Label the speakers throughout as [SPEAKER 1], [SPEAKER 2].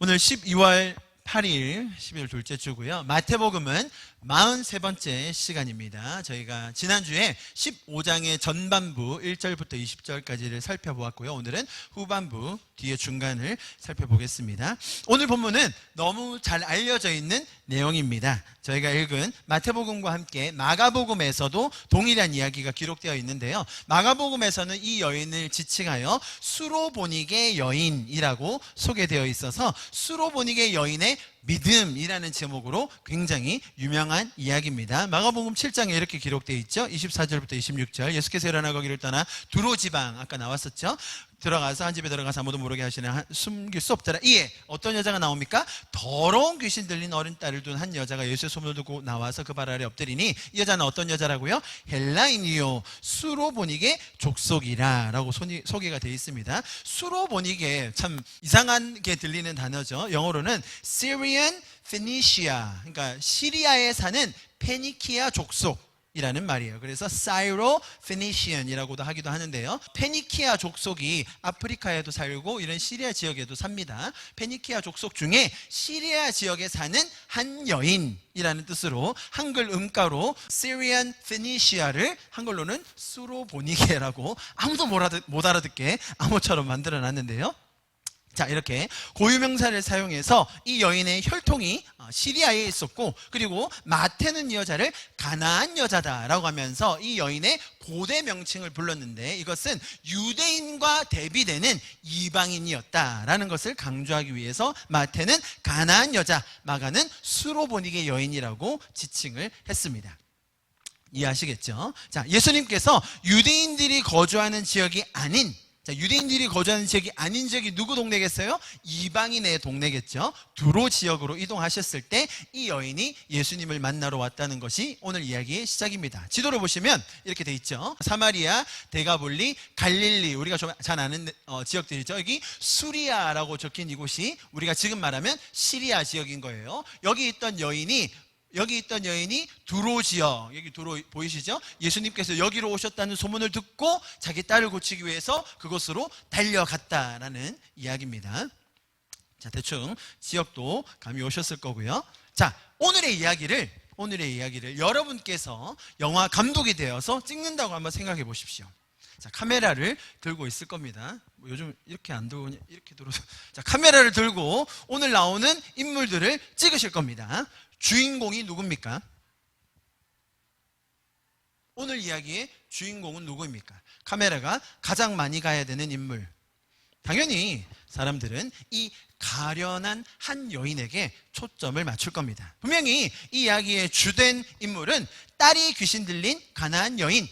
[SPEAKER 1] 오늘 12월 8일, 12월 둘째 주고요. 마태복음은 43번째 시간입니다. 저희가 지난주에 15장의 전반부 1절부터 20절까지를 살펴보았고요. 오늘은 후반부, 뒤에 중간을 살펴보겠습니다. 오늘 본문은 너무 잘 알려져 있는 내용입니다. 저희가 읽은 마태복음과 함께 마가복음에서도 동일한 이야기가 기록되어 있는데요. 마가복음에서는 이 여인을 지칭하여 수로보니게 여인이라고 소개되어 있어서 수로보니게 여인의 믿음이라는 제목으로 굉장히 유명한 이야기입니다. 마가복음 7장에 이렇게 기록되어 있죠. 24절부터 26절. 예수께서 일어나 거기를 떠나 두로 지방, 아까 나왔었죠. 들어가서 한 집에 들어가서 아무도 모르게 하시는 숨길 수 없더라. 이에 어떤 여자가 나옵니까? 더러운 귀신 들린 어린 딸을 둔 한 여자가 예수의 손을 두고 나와서 그 발 아래 엎드리니, 이 여자는 어떤 여자라고요? 헬라인이요 수로보니게 족속이라 라고 소개가 되어 있습니다. 수로보니게 참 이상하게 들리는 단어죠. 영어로는 Syrian Phoenicia, 그러니까 시리아에 사는 페니키아 족속 이라는 말이에요. 그래서 사이로 페니시안이라고도 하기도 하는데요. 페니키아 족속이 아프리카에도 살고 이런 시리아 지역에도 삽니다. 페니키아 족속 중에 시리아 지역에 사는 한 여인이라는 뜻으로 한글 음가로 Syrian Phoenicia를 한글로는 수로보니게라고 아무도 못 알아듣게 암호처럼 만들어놨는데요. 자, 이렇게 고유명사를 사용해서 이 여인의 혈통이 시리아에 있었고, 그리고 마태는 이 여자를 가나안 여자다라고 하면서 이 여인의 고대 명칭을 불렀는데, 이것은 유대인과 대비되는 이방인이었다라는 것을 강조하기 위해서 마태는 가나안 여자, 마가는 수로보니게 여인이라고 지칭을 했습니다. 이해하시겠죠? 자, 예수님께서 유대인들이 거주하는 지역이 아닌, 유대인들이 거주하는 지역이 아닌 지역이 누구 동네겠어요? 이방인의 동네겠죠. 두로 지역으로 이동하셨을 때 이 여인이 예수님을 만나러 왔다는 것이 오늘 이야기의 시작입니다. 지도를 보시면 이렇게 돼 있죠. 사마리아, 데가볼리, 갈릴리, 우리가 좀 잘 아는 지역들이죠. 여기 수리아라고 적힌 이곳이 우리가 지금 말하면 시리아 지역인 거예요. 여기 있던 여인이 두로 지역, 여기 두로 보이시죠? 예수님께서 여기로 오셨다는 소문을 듣고 자기 딸을 고치기 위해서 그곳으로 달려갔다라는 이야기입니다. 자, 대충 지역도 감이 오셨을 거고요. 자, 오늘의 이야기를 여러분께서 영화 감독이 되어서 찍는다고 한번 생각해 보십시오. 자, 카메라를 들고 있을 겁니다. 요즘 이렇게 안 들고 이렇게 들어서, 자, 카메라를 들고 오늘 나오는 인물들을 찍으실 겁니다. 주인공이 누굽니까? 오늘 이야기의 주인공은 누구입니까? 카메라가 가장 많이 가야 되는 인물. 당연히 사람들은 이 가련한 한 여인에게 초점을 맞출 겁니다. 분명히 이 이야기의 주된 인물은 딸이 귀신 들린 가나안 여인,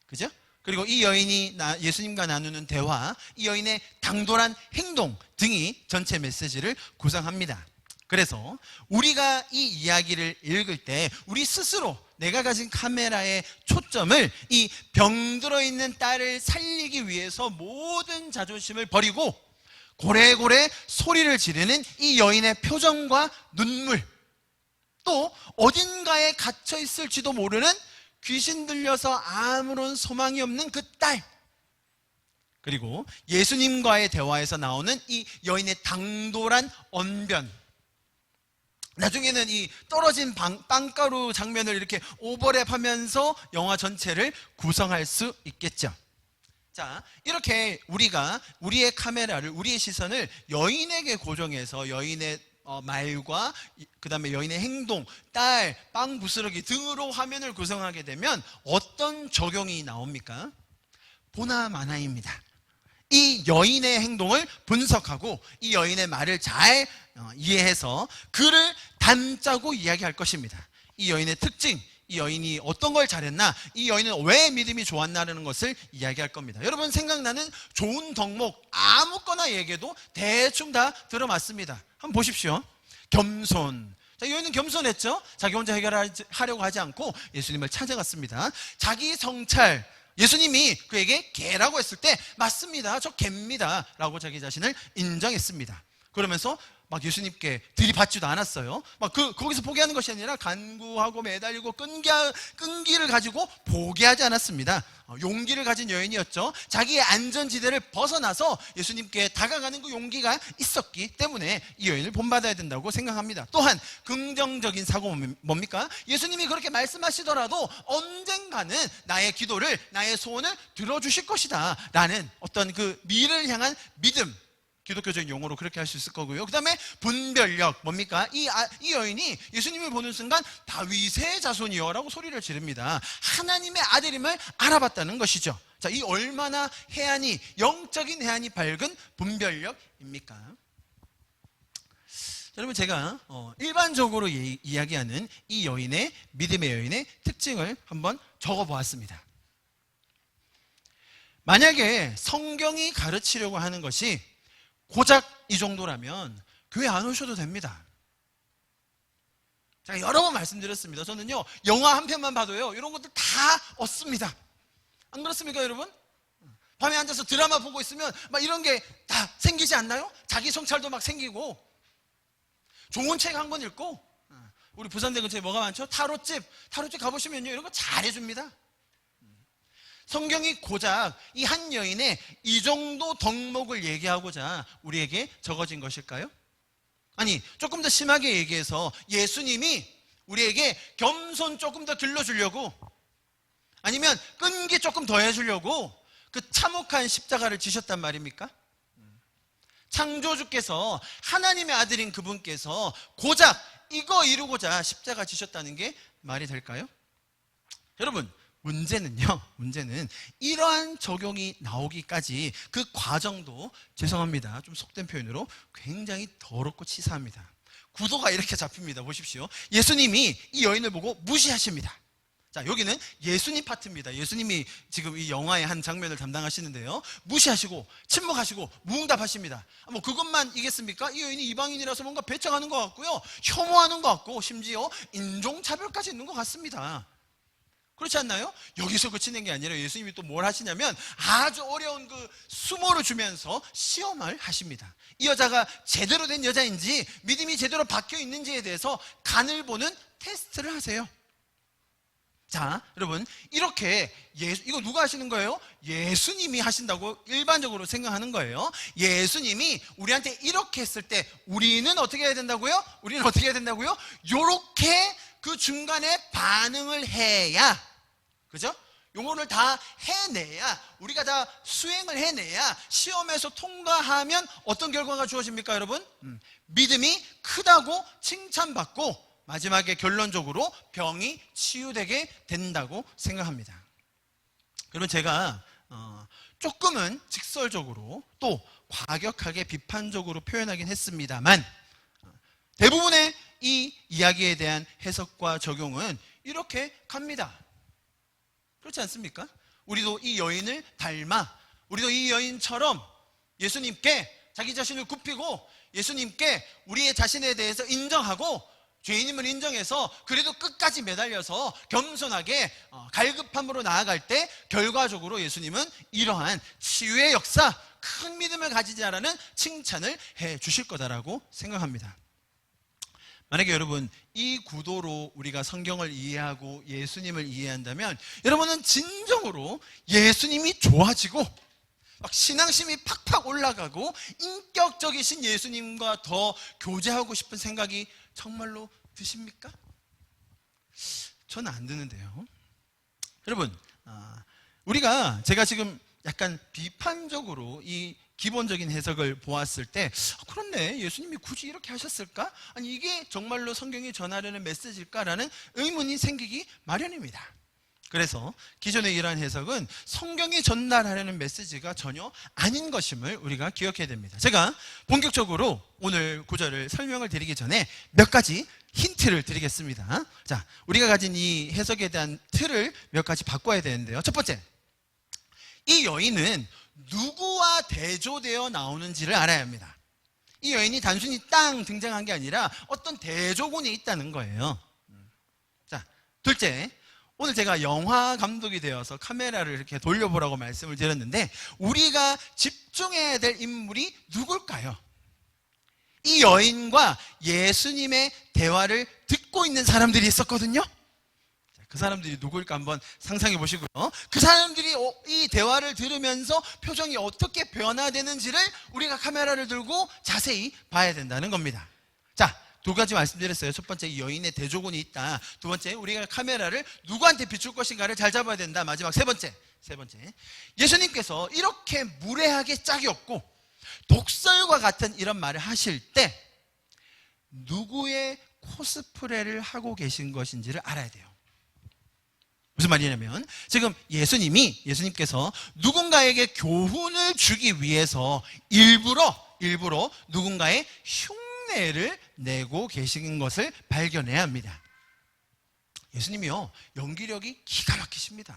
[SPEAKER 1] 그죠? 그리고 이 여인이 예수님과 나누는 대화, 이 여인의 당돌한 행동 등이 전체 메시지를 구성합니다. 그래서 우리가 이 이야기를 읽을 때 우리 스스로 내가 가진 카메라의 초점을 이 병들어 있는 딸을 살리기 위해서 모든 자존심을 버리고 고래고래 소리를 지르는 이 여인의 표정과 눈물, 또 어딘가에 갇혀 있을지도 모르는 귀신 들려서 아무런 소망이 없는 그 딸, 그리고 예수님과의 대화에서 나오는 이 여인의 당돌한 언변, 나중에는 이 떨어진 빵가루 장면을 이렇게 오버랩하면서 영화 전체를 구성할 수 있겠죠. 자, 이렇게 우리가 우리의 카메라를, 우리의 시선을 여인에게 고정해서 여인의 말과 그 다음에 여인의 행동, 딸, 빵 부스러기 등으로 화면을 구성하게 되면 어떤 적용이 나옵니까? 보나마나입니다. 이 여인의 행동을 분석하고 이 여인의 말을 잘 이해해서 그를 담짜고 이야기할 것입니다. 이 여인의 특징, 이 여인이 어떤 걸 잘했나, 이 여인은 왜 믿음이 좋았나라는 것을 이야기할 겁니다. 여러분 생각나는 좋은 덕목 아무거나 얘기해도 대충 다 들어맞습니다. 한번 보십시오. 겸손. 자, 여인은 겸손했죠. 자기 혼자 해결하려고 하지 않고 예수님을 찾아갔습니다. 자기 성찰, 예수님이 그에게 개라고 했을 때 맞습니다, 저 개입니다 라고 자기 자신을 인정했습니다. 그러면서 막 예수님께 들이받지도 않았어요. 막 거기서 포기하는 것이 아니라 간구하고 매달리고 끈기를 가지고 포기하지 않았습니다. 용기를 가진 여인이었죠. 자기의 안전지대를 벗어나서 예수님께 다가가는 그 용기가 있었기 때문에 이 여인을 본받아야 된다고 생각합니다. 또한 긍정적인 사고는 뭡니까? 예수님이 그렇게 말씀하시더라도 언젠가는 나의 기도를, 나의 소원을 들어주실 것이다 라는 어떤 그 미래를 향한 믿음, 기독교적인 용어로 그렇게 할 수 있을 거고요. 그 다음에 분별력, 뭡니까? 이 여인이 예수님을 보는 순간 다윗의 자손이여 라고 소리를 지릅니다. 하나님의 아들임을 알아봤다는 것이죠. 자, 이 얼마나 영적인 해안이 밝은 분별력입니까? 여러분, 제가 일반적으로 이야기하는 이 여인의, 믿음의 여인의 특징을 한번 적어보았습니다. 만약에 성경이 가르치려고 하는 것이 고작 이 정도라면 교회 안 오셔도 됩니다. 제가 여러 번 말씀드렸습니다. 저는요, 영화 한 편만 봐도요, 이런 것들 다 얻습니다. 안 그렇습니까, 여러분? 밤에 앉아서 드라마 보고 있으면 막 이런 게 다 생기지 않나요? 자기 성찰도 막 생기고, 좋은 책 한 권 읽고, 우리 부산대 근처에 뭐가 많죠? 타로집 가보시면요, 이런 거 잘해줍니다. 성경이 고작 이 한 여인의 이 정도 덕목을 얘기하고자 우리에게 적어진 것일까요? 아니, 조금 더 심하게 얘기해서 예수님이 우리에게 겸손 조금 더 길러주려고, 아니면 끈기 조금 더 해주려고 그 참혹한 십자가를 지셨단 말입니까? 창조주께서, 하나님의 아들인 그분께서 고작 이거 이루고자 십자가 지셨다는 게 말이 될까요? 여러분, 문제는 이러한 적용이 나오기까지 그 과정도, 죄송합니다, 좀 속된 표현으로 굉장히 더럽고 치사합니다. 구도가 이렇게 잡힙니다. 보십시오. 예수님이 이 여인을 보고 무시하십니다. 자, 여기는 예수님 파트입니다. 예수님이 지금 이 영화의 한 장면을 담당하시는데요, 무시하시고 침묵하시고 무응답하십니다. 뭐 그것만 이겠습니까? 이 여인이 이방인이라서 뭔가 배척하는 것 같고요, 혐오하는 것 같고, 심지어 인종차별까지 있는 것 같습니다. 그렇지 않나요? 여기서 그치는 게 아니라 예수님이 또 뭘 하시냐면 아주 어려운 그 수모를 주면서 시험을 하십니다. 이 여자가 제대로 된 여자인지, 믿음이 제대로 박혀 있는지에 대해서 간을 보는 테스트를 하세요. 자, 여러분, 이렇게 이거 누가 하시는 거예요? 예수님이 하신다고 일반적으로 생각하는 거예요. 예수님이 우리한테 이렇게 했을 때 우리는 어떻게 해야 된다고요? 요렇게 그 중간에 반응을 해야, 그죠? 요거를 다 해내야, 우리가 다 수행을 해내야, 시험에서 통과하면 어떤 결과가 주어집니까, 여러분? 믿음이 크다고 칭찬받고, 마지막에 결론적으로 병이 치유되게 된다고 생각합니다. 여러분, 제가 조금은 직설적으로 또 과격하게 비판적으로 표현하긴 했습니다만, 대부분의 이 이야기에 대한 해석과 적용은 이렇게 갑니다. 그렇지 않습니까? 우리도 이 여인을 닮아, 우리도 이 여인처럼 예수님께 자기 자신을 굽히고, 예수님께 우리의 자신에 대해서 인정하고, 죄인임을 인정해서 그래도 끝까지 매달려서 겸손하게 갈급함으로 나아갈 때 결과적으로 예수님은 이러한 치유의 역사, 큰 믿음을 가지자라는 칭찬을 해 주실 거다라고 생각합니다. 만약에 여러분, 이 구도로 우리가 성경을 이해하고 예수님을 이해한다면 여러분은 진정으로 예수님이 좋아지고 막 신앙심이 팍팍 올라가고 인격적이신 예수님과 더 교제하고 싶은 생각이 정말로 드십니까? 저는 안 드는데요. 여러분, 제가 지금 약간 비판적으로 이 기본적인 해석을 보았을 때, 그렇네, 예수님이 굳이 이렇게 하셨을까? 아니, 이게 정말로 성경이 전하려는 메시지일까라는 의문이 생기기 마련입니다. 그래서 기존의 이러한 해석은 성경이 전달하려는 메시지가 전혀 아닌 것임을 우리가 기억해야 됩니다. 제가 본격적으로 오늘 구절을 설명을 드리기 전에 몇 가지 힌트를 드리겠습니다. 자, 우리가 가진 이 해석에 대한 틀을 몇 가지 바꿔야 되는데요. 첫 번째, 이 여인은 누구와 대조되어 나오는지를 알아야 합니다. 이 여인이 단순히 땅 등장한 게 아니라 어떤 대조군이 있다는 거예요. 자, 둘째, 오늘 제가 영화 감독이 되어서 카메라를 이렇게 돌려보라고 말씀을 드렸는데, 우리가 집중해야 될 인물이 누굴까요? 이 여인과 예수님의 대화를 듣고 있는 사람들이 있었거든요. 그 사람들이 누구일까 한번 상상해 보시고요. 그 사람들이 이 대화를 들으면서 표정이 어떻게 변화되는지를 우리가 카메라를 들고 자세히 봐야 된다는 겁니다. 자, 두 가지 말씀드렸어요. 첫 번째, 이 여인의 대조군이 있다. 두 번째, 우리가 카메라를 누구한테 비출 것인가를 잘 잡아야 된다. 마지막 세 번째, 예수님께서 이렇게 무례하게 짝이 없고 독설과 같은 이런 말을 하실 때 누구의 코스프레를 하고 계신 것인지를 알아야 돼요. 무슨 말이냐면 지금 예수님께서 누군가에게 교훈을 주기 위해서 일부러 누군가의 흉내를 내고 계신 것을 발견해야 합니다. 예수님이요, 연기력이 기가 막히십니다.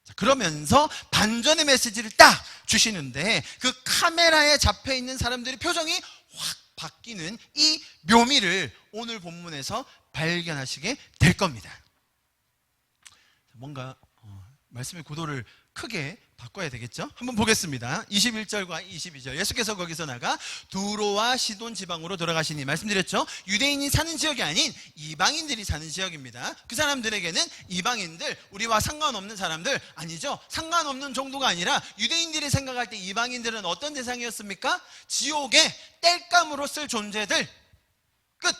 [SPEAKER 1] 자, 그러면서 반전의 메시지를 딱 주시는데 그 카메라에 잡혀 있는 사람들의 표정이 확 바뀌는 이 묘미를 오늘 본문에서 발견하시게 될 겁니다. 뭔가 말씀의 구도를 크게 바꿔야 되겠죠? 한번 보겠습니다. 21절과 22절. 예수께서 거기서 나가 두로와 시돈 지방으로 돌아가시니, 말씀드렸죠? 유대인이 사는 지역이 아닌 이방인들이 사는 지역입니다. 그 사람들에게는 이방인들, 우리와 상관없는 사람들, 아니죠. 상관없는 정도가 아니라 유대인들이 생각할 때 이방인들은 어떤 대상이었습니까? 지옥의 땔감으로 쓸 존재들. 끝.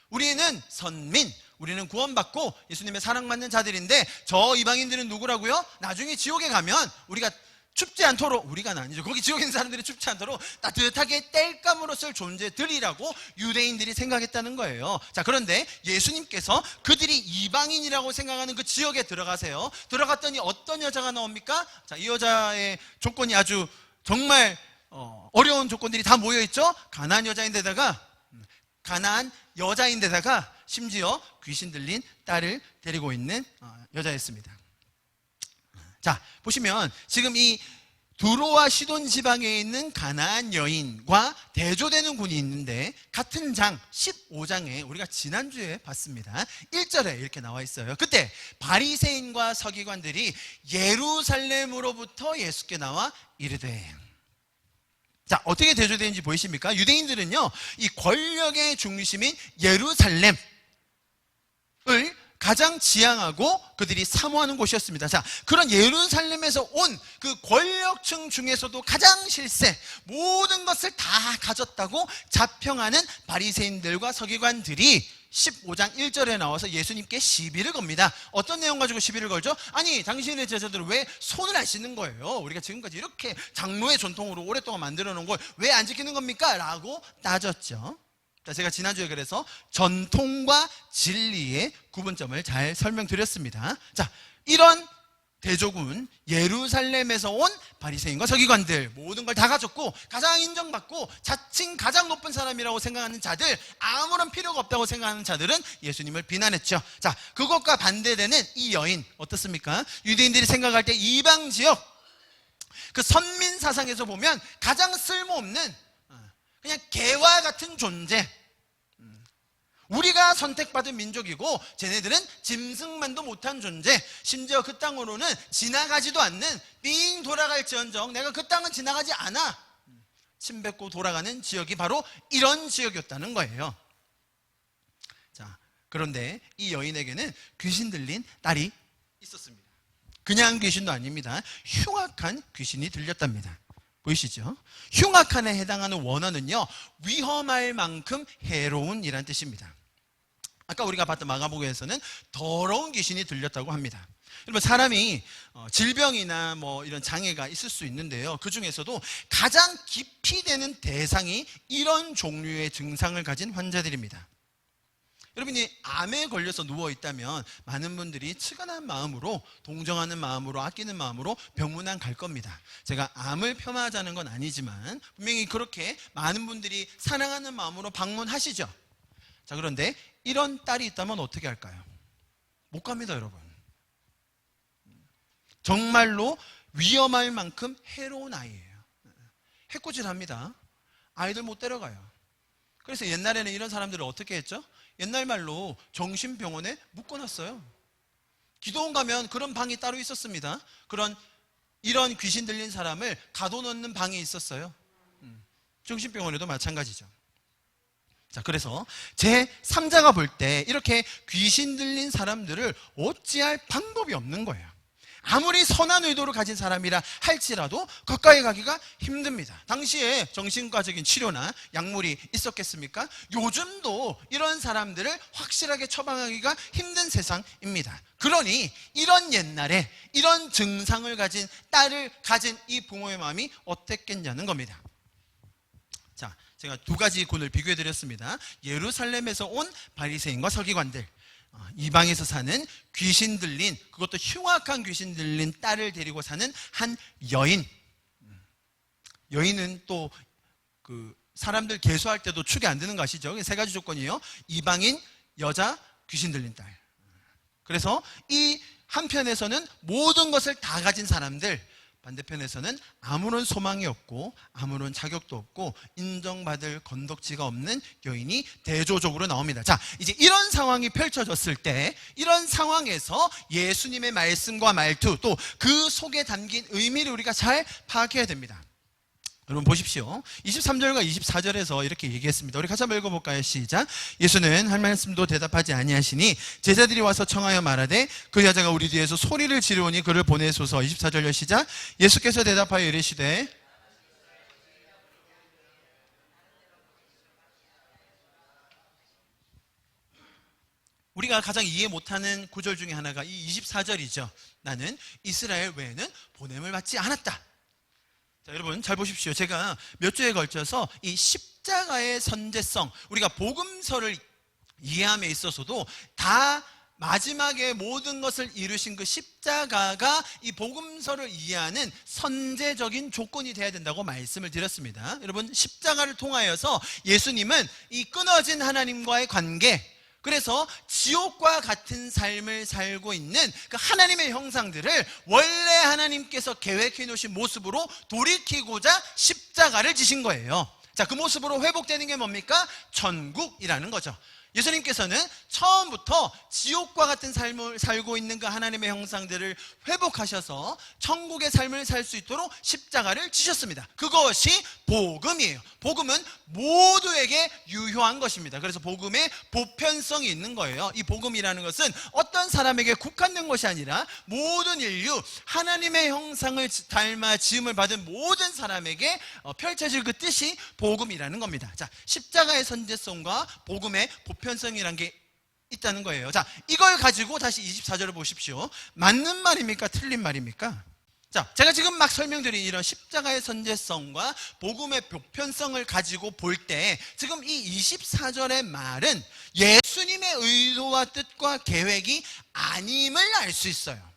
[SPEAKER 1] 우리는 선민, 우리는 구원받고 예수님의 사랑받는 자들인데 저 이방인들은 누구라고요? 나중에 지옥에 가면 우리가 춥지 않도록, 우리가 아니죠, 거기 지옥에 있는 사람들이 춥지 않도록 따뜻하게 땔감으로 쓸 존재들이라고 유대인들이 생각했다는 거예요. 자, 그런데 예수님께서 그들이 이방인이라고 생각하는 그 지역에 들어가세요. 들어갔더니 어떤 여자가 나옵니까? 자, 이 여자의 조건이 아주 정말 어려운 조건들이 다 모여있죠. 가나안 여자인데다가 심지어 귀신 들린 딸을 데리고 있는 여자였습니다. 자, 보시면 지금 이 두로와 시돈 지방에 있는 가나안 여인과 대조되는 군이 있는데 같은 장 15장에 우리가 지난주에 봤습니다. 1절에 이렇게 나와 있어요. 그때 바리새인과 서기관들이 예루살렘으로부터 예수께 나와 이르되, 자, 어떻게 대조되는지 보이십니까? 유대인들은요, 이 권력의 중심인 예루살렘을 가장 지향하고 그들이 사모하는 곳이었습니다. 자, 그런 예루살렘에서 온 그 권력층 중에서도 가장 실세, 모든 것을 다 가졌다고 자평하는 바리새인들과 서기관들이 15장 1절에 나와서 예수님께 시비를 겁니다. 어떤 내용 가지고 시비를 걸죠? 아니, 당신의 제자들은 왜 손을 안 씻는 거예요? 우리가 지금까지 이렇게 장로의 전통으로 오랫동안 만들어 놓은 걸 왜 안 지키는 겁니까? 라고 따졌죠. 자, 제가 지난주에 그래서 전통과 진리의 구분점을 잘 설명드렸습니다. 자, 이런 대조군, 예루살렘에서 온 바리새인과 서기관들, 모든 걸 다 가졌고 가장 인정받고 자칭 가장 높은 사람이라고 생각하는 자들, 아무런 필요가 없다고 생각하는 자들은 예수님을 비난했죠. 자, 그것과 반대되는 이 여인 어떻습니까? 유대인들이 생각할 때 이방 지역, 그 선민 사상에서 보면 가장 쓸모없는 그냥 개와 같은 존재, 우리가 선택받은 민족이고 쟤네들은 짐승만도 못한 존재, 심지어 그 땅으로는 지나가지도 않는, 삥 돌아갈지언정 내가 그 땅은 지나가지 않아, 침 뱉고 돌아가는 지역이 바로 이런 지역이었다는 거예요. 자, 그런데 이 여인에게는 귀신 들린 딸이 있었습니다. 그냥 귀신도 아닙니다. 흉악한 귀신이 들렸답니다. 보이시죠? 흉악한에 해당하는 원어는요, 위험할 만큼 해로운 이란 뜻입니다. 아까 우리가 봤던 마가복음에서는 더러운 귀신이 들렸다고 합니다. 여러분, 사람이 질병이나 뭐 이런 장애가 있을 수 있는데요, 그 중에서도 가장 깊이 되는 대상이 이런 종류의 증상을 가진 환자들입니다. 여러분이 암에 걸려서 누워있다면 많은 분들이 측은한 마음으로, 동정하는 마음으로, 아끼는 마음으로 병문안 갈 겁니다. 제가 암을 폄하하자는 건 아니지만 분명히 그렇게 많은 분들이 사랑하는 마음으로 방문하시죠. 자, 그런데 이런 딸이 있다면 어떻게 할까요? 못 갑니다, 여러분. 정말로 위험할 만큼 해로운 아이예요. 해코지합니다. 아이들 못 데려가요. 그래서 옛날에는 이런 사람들을 어떻게 했죠? 옛날 말로 정신병원에 묶어놨어요. 기도원 가면 그런 방이 따로 있었습니다. 이런 귀신 들린 사람을 가둬놓는 방이 있었어요. 정신병원에도 마찬가지죠. 자, 그래서 제 3자가 볼 때 이렇게 귀신 들린 사람들을 어찌할 방법이 없는 거예요. 아무리 선한 의도를 가진 사람이라 할지라도 가까이 가기가 힘듭니다. 당시에 정신과적인 치료나 약물이 있었겠습니까? 요즘도 이런 사람들을 확실하게 처방하기가 힘든 세상입니다. 그러니 이런 옛날에 이런 증상을 가진 딸을 가진 이 부모의 마음이 어땠겠냐는 겁니다. 자, 제가 두 가지 군을 비교해 드렸습니다. 예루살렘에서 온 바리새인과 서기관들, 이방에서 사는 귀신 들린, 그것도 흉악한 귀신 들린 딸을 데리고 사는 한 여인. 여인은 또 그 사람들 계수할 때도 축이 안 드는 거 아시죠? 세 가지 조건이에요. 이방인, 여자, 귀신 들린 딸. 그래서 이 한편에서는 모든 것을 다 가진 사람들, 반대편에서는 아무런 소망이 없고 아무런 자격도 없고 인정받을 건덕지가 없는 여인이 대조적으로 나옵니다. 자, 이제 이런 상황이 펼쳐졌을 때, 이런 상황에서 예수님의 말씀과 말투, 또 그 속에 담긴 의미를 우리가 잘 파악해야 됩니다. 여러분 보십시오. 23절과 24절에서 이렇게 얘기했습니다. 우리 같이 한번 읽어볼까요? 시작. 예수는 할 말씀도 대답하지 아니하시니 제자들이 와서 청하여 말하되 그 여자가 우리 뒤에서 소리를 지르오니 그를 보내소서. 24절요 시작. 예수께서 대답하여 이르시되 우리가 가장 이해 못하는 구절 중에 하나가 이 24절이죠. 나는 이스라엘 외에는 보냄을 받지 않았다. 자, 여러분 잘 보십시오. 제가 몇 주에 걸쳐서 이 십자가의 선제성, 우리가 복음서를 이해함에 있어서도 다 마지막에 모든 것을 이루신 그 십자가가 이 복음서를 이해하는 선제적인 조건이 돼야 된다고 말씀을 드렸습니다. 여러분, 십자가를 통하여서 예수님은 이 끊어진 하나님과의 관계, 그래서 지옥과 같은 삶을 살고 있는 그 하나님의 형상들을 원래 하나님께서 계획해 놓으신 모습으로 돌이키고자 십자가를 지신 거예요. 자, 그 모습으로 회복되는 게 뭡니까? 천국이라는 거죠. 예수님께서는 처음부터 지옥과 같은 삶을 살고 있는 그 하나님의 형상들을 회복하셔서 천국의 삶을 살 수 있도록 십자가를 지셨습니다. 그것이 복음이에요. 복음은 모두에게 유효한 것입니다. 그래서 복음에 보편성이 있는 거예요. 이 복음이라는 것은 어떤 사람에게 국한된 것이 아니라 모든 인류, 하나님의 형상을 닮아 지음을 받은 모든 사람에게 펼쳐질 그 뜻이 복음이라는 겁니다. 자, 십자가의 선제성과 복음의 보편성이라는 게 있다는 거예요. 자, 이걸 가지고 다시 24절을 보십시오. 맞는 말입니까? 틀린 말입니까? 자, 제가 지금 막 설명드린 이런 십자가의 선제성과 복음의 보편성을 가지고 볼 때 지금 이 24절의 말은 예수님의 의도와 뜻과 계획이 아님을 알 수 있어요.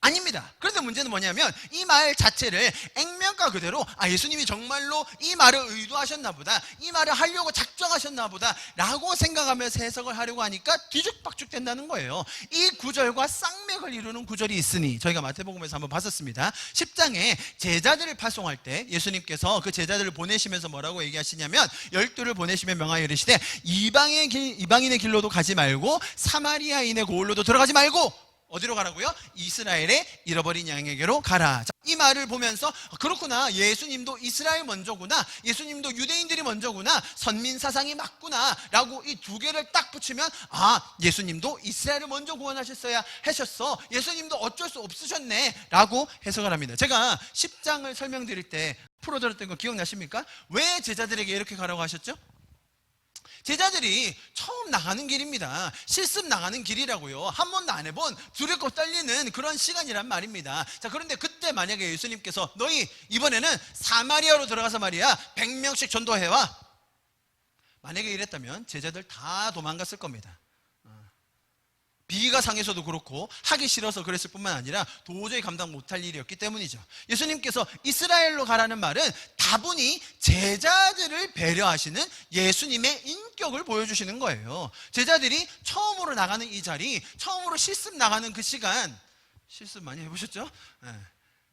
[SPEAKER 1] 아닙니다. 그런데 문제는 뭐냐면 이 말 자체를 액면가 그대로 예수님이 정말로 이 말을 의도하셨나 보다, 이 말을 하려고 작정하셨나 보다 라고 생각하면서 해석을 하려고 하니까 뒤죽박죽 된다는 거예요. 이 구절과 쌍맥을 이루는 구절이 있으니 저희가 마태복음에서 한번 봤었습니다. 10장에 제자들을 파송할 때 예수님께서 그 제자들을 보내시면서 뭐라고 얘기하시냐면 12를 보내시며 명하여 이르시되 이방인의 길로도 가지 말고 사마리아인의 고을로도 들어가지 말고 어디로 가라고요? 이스라엘의 잃어버린 양에게로 가라. 자, 이 말을 보면서 그렇구나, 예수님도 이스라엘 먼저구나, 예수님도 유대인들이 먼저구나, 선민 사상이 맞구나 라고 이 두 개를 딱 붙이면 예수님도 이스라엘을 먼저 구원하셨어야 하셨어, 예수님도 어쩔 수 없으셨네 라고 해석을 합니다. 제가 10장을 설명드릴 때 풀어드렸던 거 기억나십니까? 왜 제자들에게 이렇게 가라고 하셨죠? 제자들이 처음 나가는 길입니다. 실습 나가는 길이라고요. 한 번도 안 해본 두렵고 떨리는 그런 시간이란 말입니다. 자, 그런데 그때 만약에 예수님께서 너희 이번에는 사마리아로 들어가서 말이야 100명씩 전도해와, 만약에 이랬다면 제자들 다 도망갔을 겁니다. 비위가 상해서도 그렇고 하기 싫어서 그랬을 뿐만 아니라 도저히 감당 못할 일이었기 때문이죠. 예수님께서 이스라엘로 가라는 말은 다분히 제자들을 배려하시는 예수님의 인격을 보여주시는 거예요. 제자들이 처음으로 나가는 이 자리, 처음으로 실습 나가는 그 시간, 실습 많이 해보셨죠? 네.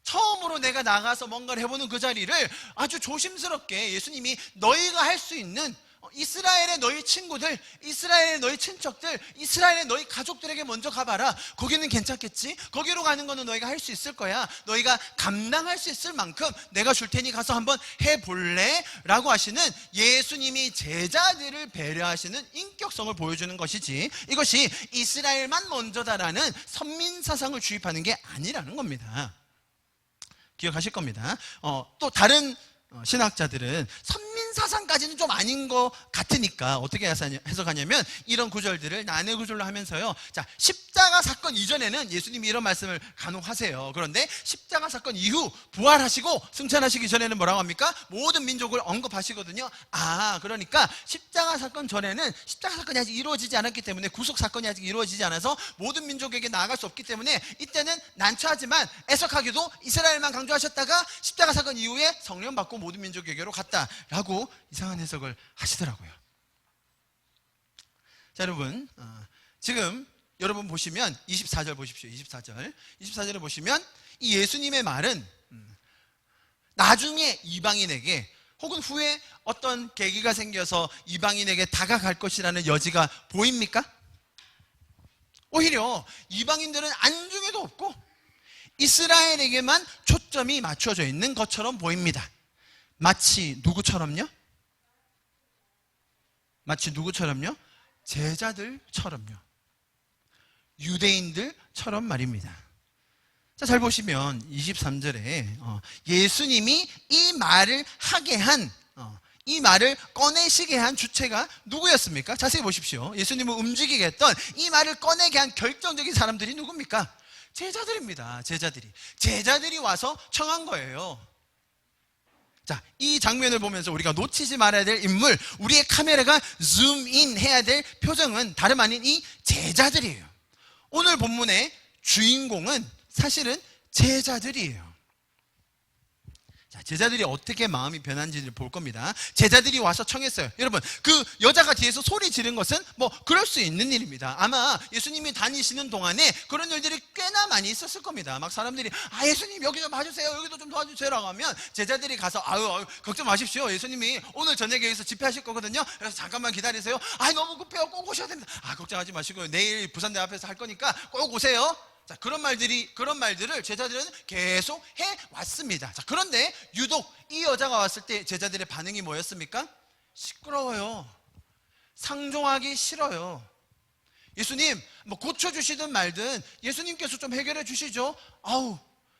[SPEAKER 1] 처음으로 내가 나가서 뭔가를 해보는 그 자리를 아주 조심스럽게 예수님이 너희가 할 수 있는 이스라엘의 너희 친구들, 이스라엘의 너희 친척들, 이스라엘의 너희 가족들에게 먼저 가봐라. 거기는 괜찮겠지? 거기로 가는 거는 너희가 할 수 있을 거야. 너희가 감당할 수 있을 만큼 내가 줄 테니 가서 한번 해볼래? 라고 하시는 예수님이 제자들을 배려하시는 인격성을 보여주는 것이지, 이것이 이스라엘만 먼저다라는 선민사상을 주입하는 게 아니라는 겁니다. 기억하실 겁니다. 또 다른 신학자들은 선민사상까지는 좀 아닌 것 같으니까 어떻게 해석하냐면 이런 구절들을 난해 구절로 하면서요, 자, 십자가 사건 이전에는 예수님이 이런 말씀을 간혹 하세요. 그런데 십자가 사건 이후 부활하시고 승천하시기 전에는 뭐라고 합니까? 모든 민족을 언급하시거든요. 그러니까 십자가 사건 전에는 십자가 사건이 아직 이루어지지 않았기 때문에, 구속 사건이 아직 이루어지지 않아서 모든 민족에게 나아갈 수 없기 때문에 이때는 난처하지만 애석하게도 이스라엘만 강조하셨다가 십자가 사건 이후에 성령 받고 모든 민족에게로 갔다라고 이상한 해석을 하시더라고요. 자, 여러분, 지금 여러분 보시면 24절 보십시오. 24절을 보시면 이 예수님의 말은 나중에 이방인에게 혹은 후에 어떤 계기가 생겨서 이방인에게 다가갈 것이라는 여지가 보입니까? 오히려 이방인들은 안중에도 없고 이스라엘에게만 초점이 맞춰져 있는 것처럼 보입니다. 마치 누구처럼요? 제자들처럼요. 유대인들처럼 말입니다. 자, 잘 보시면 23절에 예수님이 이 말을 하게 한, 이 말을 꺼내시게 한 주체가 누구였습니까? 자세히 보십시오. 예수님을 움직이게 했던, 이 말을 꺼내게 한 결정적인 사람들이 누굽니까? 제자들입니다. 제자들이 와서 청한 거예요. 자, 이 장면을 보면서 우리가 놓치지 말아야 될 인물, 우리의 카메라가 줌인 해야 될 표정은 다름 아닌 이 제자들이에요. 오늘 본문의 주인공은 사실은 제자들이에요. 자, 제자들이 어떻게 마음이 변한지를 볼 겁니다. 제자들이 와서 청했어요. 여러분, 그 여자가 뒤에서 소리 지른 것은 그럴 수 있는 일입니다. 아마 예수님이 다니시는 동안에 그런 일들이 꽤나 많이 있었을 겁니다. 막 사람들이 예수님 여기 좀 봐주세요, 여기도 좀 도와주세요 라고 하면 제자들이 가서 걱정 마십시오, 예수님이 오늘 저녁에 여기서 집회하실 거거든요. 그래서 잠깐만 기다리세요. 너무 급해요, 꼭 오셔야 됩니다. 걱정하지 마시고요, 내일 부산대 앞에서 할 거니까 꼭 오세요. 자, 그런 말들을 제자들은 계속 해왔습니다. 자, 그런데 유독 이 여자가 왔을 때 제자들의 반응이 뭐였습니까? 시끄러워요. 상종하기 싫어요. 예수님, 고쳐주시든 말든 예수님께서 좀 해결해 주시죠.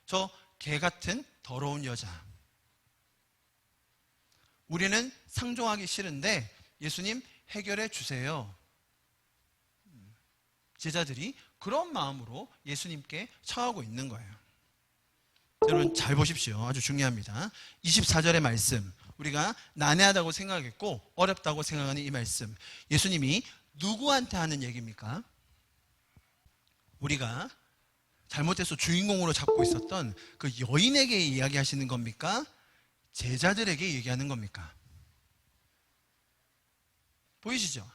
[SPEAKER 1] 저 개 같은 더러운 여자. 우리는 상종하기 싫은데 예수님 해결해 주세요. 제자들이 그런 마음으로 예수님께 청하고 있는 거예요. 여러분 잘 보십시오. 아주 중요합니다. 24절의 말씀, 우리가 난해하다고 생각했고 어렵다고 생각하는 이 말씀, 예수님이 누구한테 하는 얘기입니까? 우리가 잘못해서 주인공으로 잡고 있었던 그 여인에게 이야기하시는 겁니까? 제자들에게 얘기하는 겁니까? 보이시죠?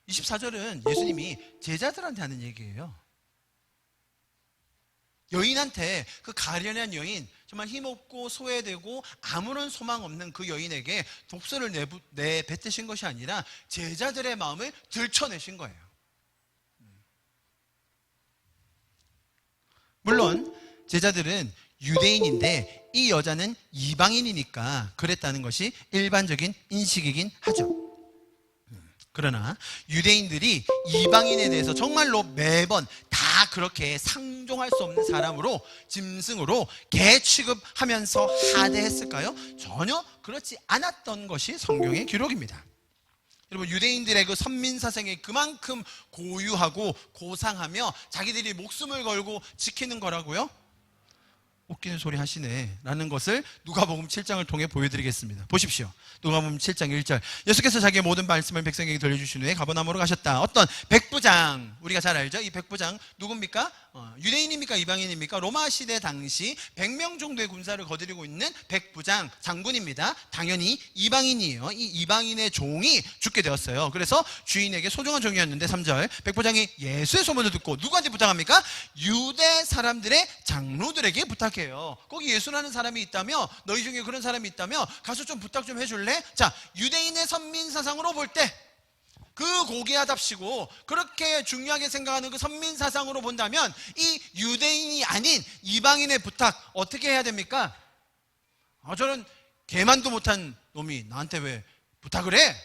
[SPEAKER 1] 24절은 예수님이 제자들한테 하는 얘기예요. 여인한테, 그 가련한 여인, 정말 힘없고 소외되고 아무런 소망 없는 그 여인에게 독소를 내뱉으신 것이 아니라 제자들의 마음을 들춰내신 거예요. 물론 제자들은 유대인인데 이 여자는 이방인이니까 그랬다는 것이 일반적인 인식이긴 하죠. 그러나 유대인들이 이방인에 대해서 정말로 매번 다 그렇게 상종할 수 없는 사람으로, 짐승으로 개 취급하면서 하대했을까요? 전혀 그렇지 않았던 것이 성경의 기록입니다. 여러분, 유대인들의 그 선민사상이 그만큼 고유하고 고상하며 자기들이 목숨을 걸고 지키는 거라고요? 웃기는 소리 하시네 라는 것을 누가복음 7장을 통해 보여드리겠습니다. 보십시오. 누가복음 7장 1절, 예수께서 자기의 모든 말씀을 백성에게 들려주신 후에 가버나움으로 가셨다. 어떤 백부장, 우리가 잘 알죠? 이 백부장 누굽니까? 유대인입니까 이방인입니까? 로마 시대 당시 100명 정도의 군사를 거느리고 있는 백부장 장군입니다. 당연히 이방인이에요. 이 이방인의 종이 죽게 되었어요. 그래서 주인에게 소중한 종이었는데 3절 백부장이 예수의 소문을 듣고 누구한테 부탁합니까? 유대 사람들의 장로들에게 부탁해요. 거기 예수라는 사람이 있다며, 너희 중에 그런 사람이 있다며 가서 좀 부탁 좀 해줄래? 자, 유대인의 선민사상으로 볼 때 그 고귀하답시고 그렇게 중요하게 생각하는 그 선민사상으로 본다면 이 유대인이 아닌 이방인의 부탁 어떻게 해야 됩니까? 저는 개만도 못한 놈이 나한테 왜 부탁을 해?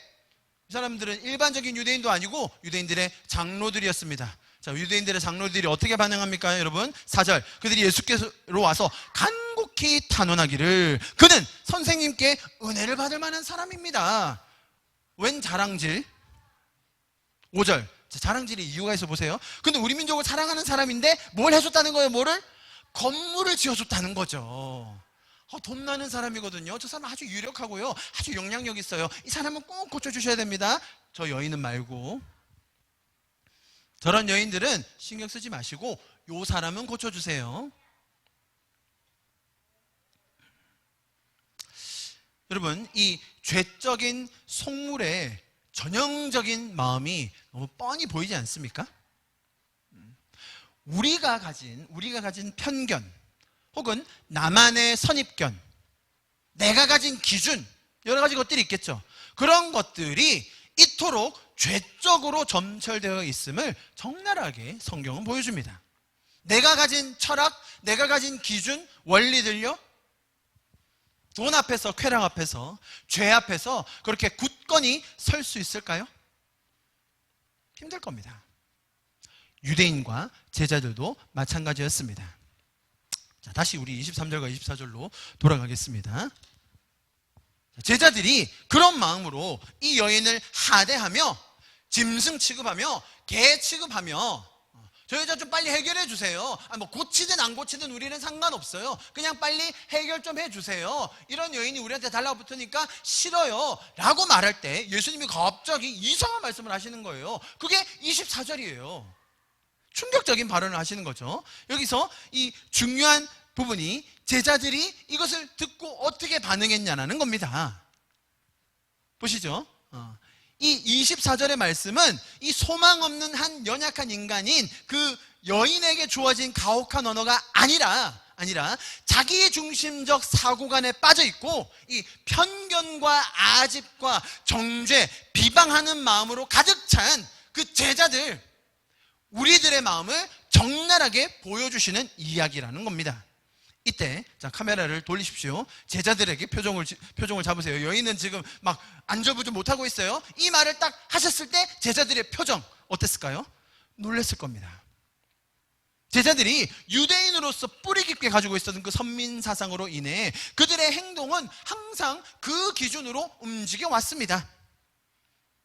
[SPEAKER 1] 이 사람들은 일반적인 유대인도 아니고 유대인들의 장로들이었습니다. 자, 유대인들의 장로들이 어떻게 반응합니까 여러분? 4절 그들이 예수께로 와서 간곡히 탄원하기를 그는 선생님께 은혜를 받을 만한 사람입니다. 웬 자랑질? 5절 자랑질의 이유가 있어 보세요. 근데 우리 민족을 사랑하는 사람인데 뭘 해줬다는 거예요? 뭐를? 건물을 지어줬다는 거죠. 돈 많은 사람이거든요. 저 사람 아주 유력하고요, 아주 영향력 있어요. 이 사람은 꼭 고쳐주셔야 됩니다. 저 여인은 말고. 저런 여인들은 신경 쓰지 마시고 요 사람은 고쳐주세요. 여러분, 이 죄적인 속물에 전형적인 마음이 너무 뻔히 보이지 않습니까? 우리가 가진 편견 혹은 나만의 선입견, 내가 가진 기준, 여러 가지 것들이 있겠죠. 그런 것들이 이토록 죄적으로 점철되어 있음을 적나라하게 성경은 보여줍니다. 내가 가진 철학, 내가 가진 기준, 원리들요, 돈 앞에서, 쾌락 앞에서, 죄 앞에서 그렇게 굳건히 설 수 있을까요? 힘들 겁니다. 유대인과 제자들도 마찬가지였습니다. 자, 다시 우리 23절과 24절로 돌아가겠습니다. 제자들이 그런 마음으로 이 여인을 하대하며 짐승 취급하며 개 취급하며 저 여자 좀 빨리 해결해 주세요. 뭐 고치든 안 고치든 우리는 상관없어요. 그냥 빨리 해결 좀 해주세요. 이런 여인이 우리한테 달라붙으니까 싫어요 라고 말할 때 예수님이 갑자기 이상한 말씀을 하시는 거예요. 그게 24절이에요. 충격적인 발언을 하시는 거죠. 여기서 이 중요한 부분이 제자들이 이것을 듣고 어떻게 반응했냐는 겁니다. 보시죠. 이 24절의 말씀은 이 소망 없는 한 연약한 인간인 그 여인에게 주어진 가혹한 언어가 아니라 자기 중심적 사고관에 빠져 있고 이 편견과 아집과 정죄, 비방하는 마음으로 가득 찬 그 제자들, 우리들의 마음을 적나라하게 보여주시는 이야기라는 겁니다. 이때 자, 카메라를 돌리십시오. 제자들에게 표정을 잡으세요. 여인은 지금 막 안절부절 못하고 있어요. 이 말을 딱 하셨을 때 제자들의 표정 어땠을까요? 놀랐을 겁니다. 제자들이 유대인으로서 뿌리 깊게 가지고 있었던 그 선민사상으로 인해 그들의 행동은 항상 그 기준으로 움직여 왔습니다.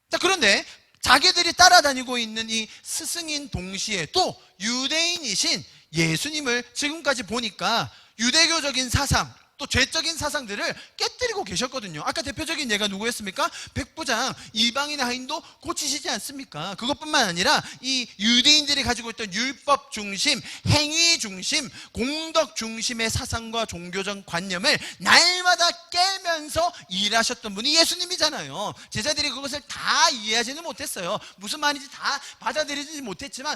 [SPEAKER 1] 자, 그런데 자기들이 따라다니고 있는 이 스승인 동시에 또 유대인이신 예수님을 지금까지 보니까 유대교적인 사상, 또 죄적인 사상들을 깨뜨리고 계셨거든요. 아까 대표적인 예가 누구였습니까? 백부장, 이방인의 하인도 고치시지 않습니까? 그것뿐만 아니라 이 유대인들이 가지고 있던 율법 중심, 행위 중심, 공덕 중심의 사상과 종교적 관념을 날마다 깨면서 일하셨던 분이 예수님이잖아요. 제자들이 그것을 다 이해하지는 못했어요. 무슨 말인지 다 받아들이지 못했지만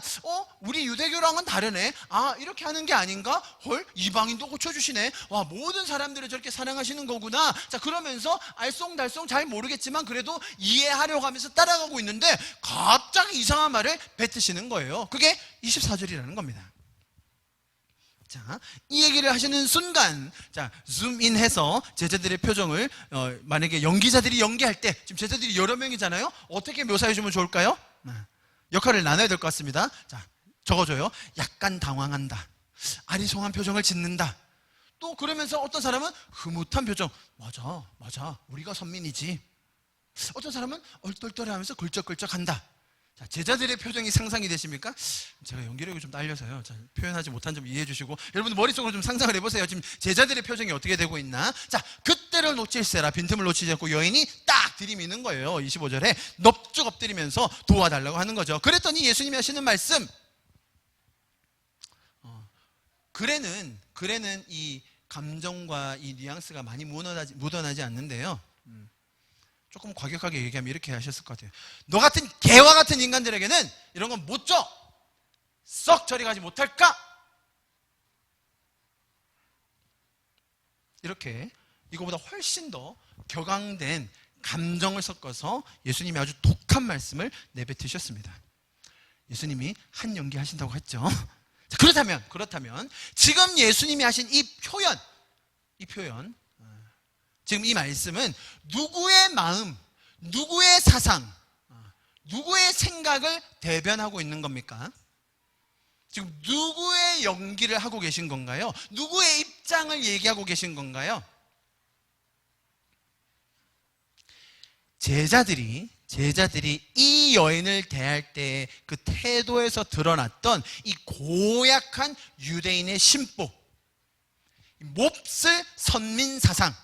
[SPEAKER 1] 우리 유대교랑은 다르네. 이렇게 하는 게 아닌가? 헐, 이방인도 고쳐주시네. 와, 모든 사람들을 저렇게 사랑하시는 거구나. 자, 그러면서 알쏭달쏭 잘 모르겠지만 그래도 이해하려고 하면서 따라가고 있는데 갑자기 이상한 말을 뱉으시는 거예요. 그게 24절이라는 겁니다. 자, 이 얘기를 하시는 순간, 자, 줌인해서 제자들의 표정을 만약에 연기자들이 연기할 때, 지금 제자들이 여러 명이잖아요. 어떻게 묘사해 주면 좋을까요? 역할을 나눠야 될 것 같습니다. 자, 적어줘요. 약간 당황한다, 아리송한 표정을 짓는다. 또 그러면서 어떤 사람은 흐뭇한 표정, 맞아 우리가 선민이지. 어떤 사람은 얼떨떨해하면서 글적글적한다. 자, 제자들의 표정이 상상이 되십니까? 제가 연기력이 좀 딸려서요, 자, 표현하지 못한 점 이해해 주시고 여러분들 머릿속으로 좀 상상을 해보세요. 지금 제자들의 표정이 어떻게 되고 있나. 자, 그때를 놓칠세라, 빈틈을 놓치지 않고 여인이 딱 들이미는 거예요. 25절에 넙죽 엎드리면서 도와달라고 하는 거죠. 그랬더니 예수님이 하시는 말씀, 글에는 이 감정과 이 뉘앙스가 많이 묻어나지 않는데요. 조금 과격하게 얘기하면 이렇게 하셨을 것 같아요. 너 같은 개와 같은 인간들에게는 이런 건 못 줘. 썩 저리 가지 못할까? 이렇게 이거보다 훨씬 더 격앙된 감정을 섞어서 예수님이 아주 독한 말씀을 내뱉으셨습니다. 예수님이 한 연기 하신다고 했죠. 자, 그렇다면 지금 예수님이 하신 이 표현, 지금 이 말씀은 누구의 마음, 누구의 사상, 누구의 생각을 대변하고 있는 겁니까? 지금 누구의 연기를 하고 계신 건가요? 누구의 입장을 얘기하고 계신 건가요? 제자들이 이 여인을 대할 때 그 태도에서 드러났던 이 고약한 유대인의 심보, 몹쓸 선민사상,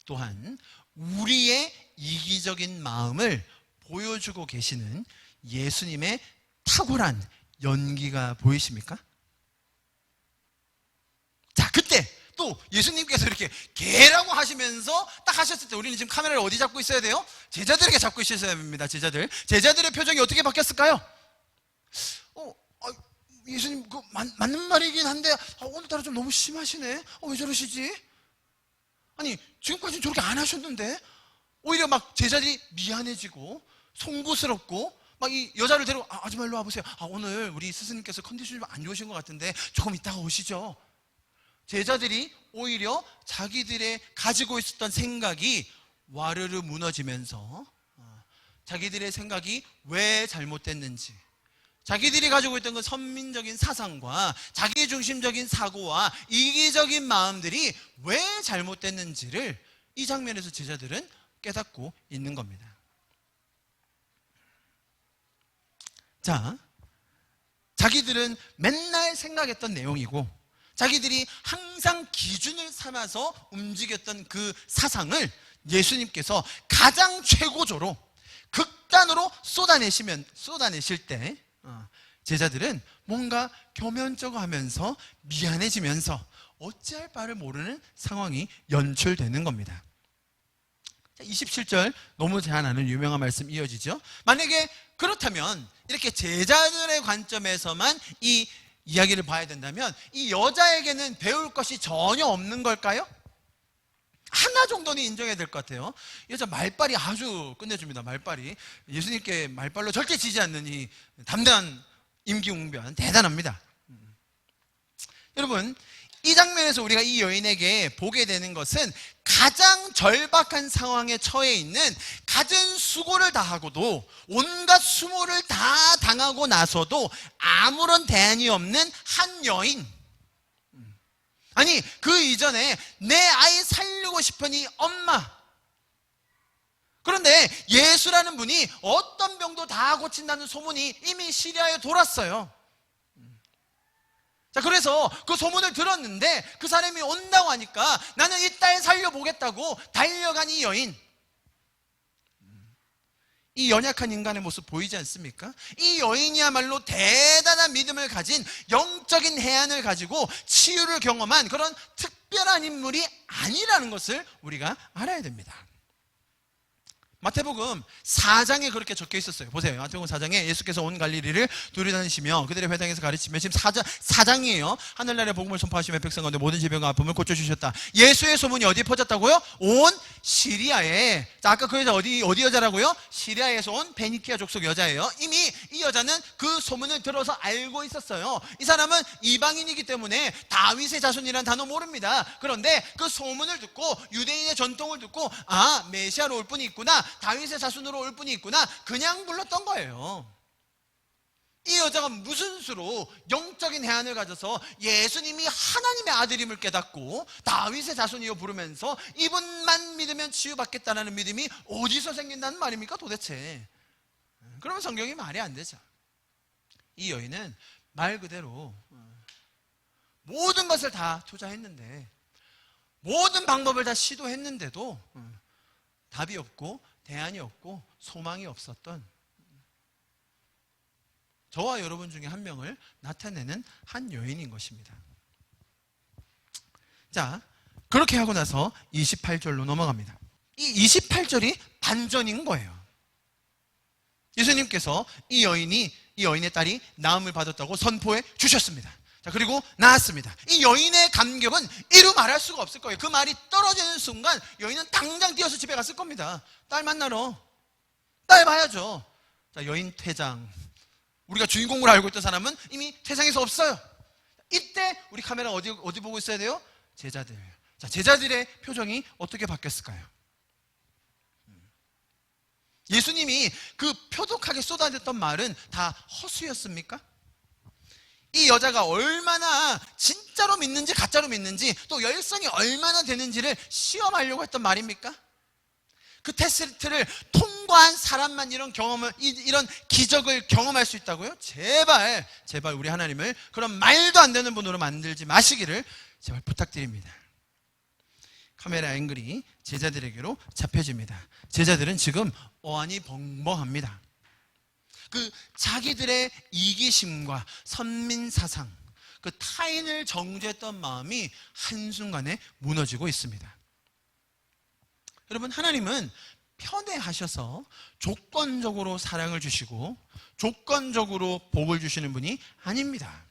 [SPEAKER 1] 또한 우리의 이기적인 마음을 보여주고 계시는 예수님의 탁월한 연기가 보이십니까? 자, 그때 또 예수님께서 이렇게 개라고 하시면서 딱 하셨을 때 우리는 지금 카메라를 어디 잡고 있어야 돼요? 제자들에게 잡고 있어야 됩니다. 제자들의 표정이 어떻게 바뀌었을까요? 예수님 그 맞는 말이긴 한데 오늘따라 좀 너무 심하시네. 왜 저러시지? 아니 지금까지는 저렇게 안 하셨는데. 오히려 막 제자들이 미안해지고 송구스럽고 막 이 여자를 데리고 아줌마 일로 와보세요. 오늘 우리 스승님께서 컨디션이 좀 안 좋으신 것 같은데 조금 이따가 오시죠. 제자들이 오히려 자기들의 가지고 있었던 생각이 와르르 무너지면서 자기들의 생각이 왜 잘못됐는지, 자기들이 가지고 있던 그 선민적인 사상과 자기중심적인 사고와 이기적인 마음들이 왜 잘못됐는지를 이 장면에서 제자들은 깨닫고 있는 겁니다. 자, 자기들은 맨날 생각했던 내용이고 자기들이 항상 기준을 삼아서 움직였던 그 사상을 예수님께서 가장 최고조로 극단으로 쏟아내실 때 제자들은 뭔가 겸연쩍어 하면서 미안해지면서 어찌할 바를 모르는 상황이 연출되는 겁니다. 27절 너무 잘 아는 유명한 말씀 이어지죠. 만약에 그렇다면 이렇게 제자들의 관점에서만 이 이야기를 봐야 된다면 이 여자에게는 배울 것이 전혀 없는 걸까요? 하나 정도는 인정해야 될 것 같아요. 여자 말빨이 아주 끝내줍니다. 말빨이. 예수님께 말빨로 절대 지지 않는 이 담대한 임기응변 대단합니다. 여러분, 이 장면에서 우리가 이 여인에게 보게 되는 것은 가장 절박한 상황에 처해 있는, 갖은 수고를 다하고도 온갖 수모를 다 당하고 나서도 아무런 대안이 없는 한 여인. 아니, 그 이전에 내 아이 살리고 싶은 이 엄마. 그런데 예수라는 분이 어떤 병도 다 고친다는 소문이 이미 시리아에 돌았어요. 자, 그래서 그 소문을 들었는데 그 사람이 온다고 하니까 나는 이 딸 살려보겠다고 달려간 이 여인. 이 연약한 인간의 모습 보이지 않습니까? 이 여인이야말로 대단한 믿음을 가진 영적인 해안을 가지고 치유를 경험한 그런 특별한 인물이 아니라는 것을 우리가 알아야 됩니다. 마태복음 4장에 그렇게 적혀 있었어요. 보세요. 마태복음 4장에 예수께서 온 갈릴리를 두루다니시며 그들의 회당에서 가르치며, 지금 4장이에요. 하늘나라의 복음을 선포하시며 백성 가운데 모든 질병과 아픔을 고쳐주셨다. 예수의 소문이 어디에 퍼졌다고요? 온 시리아에. 자, 아까 그 여자 어디 여자라고요? 시리아에서 온 베니키아 족속 여자예요. 이미 이 여자는 그 소문을 들어서 알고 있었어요. 이 사람은 이방인이기 때문에 다윗의 자손이라는 단어 모릅니다. 그런데 그 소문을 듣고 유대인의 전통을 듣고 메시아로 올 분이 있구나, 다윗의 자손으로 올 분이 있구나, 그냥 불렀던 거예요. 이 여자가 무슨 수로 영적인 해안을 가져서 예수님이 하나님의 아들임을 깨닫고 다윗의 자손이여 부르면서 이분만 믿으면 치유받겠다는 믿음이 어디서 생긴다는 말입니까 도대체? 그러면 성경이 말이 안 되죠. 이 여인은 말 그대로 모든 것을 다 투자했는데, 모든 방법을 다 시도했는데도 답이 없고 대안이 없고 소망이 없었던, 저와 여러분 중에 한 명을 나타내는 한 여인인 것입니다. 자, 그렇게 하고 나서 28절로 넘어갑니다. 이 28절이 반전인 거예요. 예수님께서 이 여인의 딸이 나음을 받았다고 선포해 주셨습니다. 자, 그리고 나았습니다. 이 여인의 감격은 이루 말할 수가 없을 거예요. 그 말이 떨어지는 순간 여인은 당장 뛰어서 집에 갔을 겁니다. 딸 만나러. 딸 봐야죠. 자, 여인 퇴장. 우리가 주인공으로 알고 있던 사람은 이미 세상에서 없어요. 이때 우리 카메라 어디 보고 있어야 돼요? 제자들. 자, 제자들의 표정이 어떻게 바뀌었을까요? 예수님이 그 표독하게 쏟아냈던 말은 다 허수였습니까? 이 여자가 얼마나 진짜로 믿는지 가짜로 믿는지 또 열성이 얼마나 되는지를 시험하려고 했던 말입니까? 그 테스트를 통과한 사람만 이런 경험을, 이런 기적을 경험할 수 있다고요? 제발 우리 하나님을 그런 말도 안 되는 분으로 만들지 마시기를 제발 부탁드립니다. 카메라 앵글이 제자들에게로 잡혀집니다. 제자들은 지금 어안이 벙벙합니다. 그 자기들의 이기심과 선민사상, 그 타인을 정죄했던 마음이 한순간에 무너지고 있습니다. 여러분, 하나님은 편애하셔서 조건적으로 사랑을 주시고 조건적으로 복을 주시는 분이 아닙니다.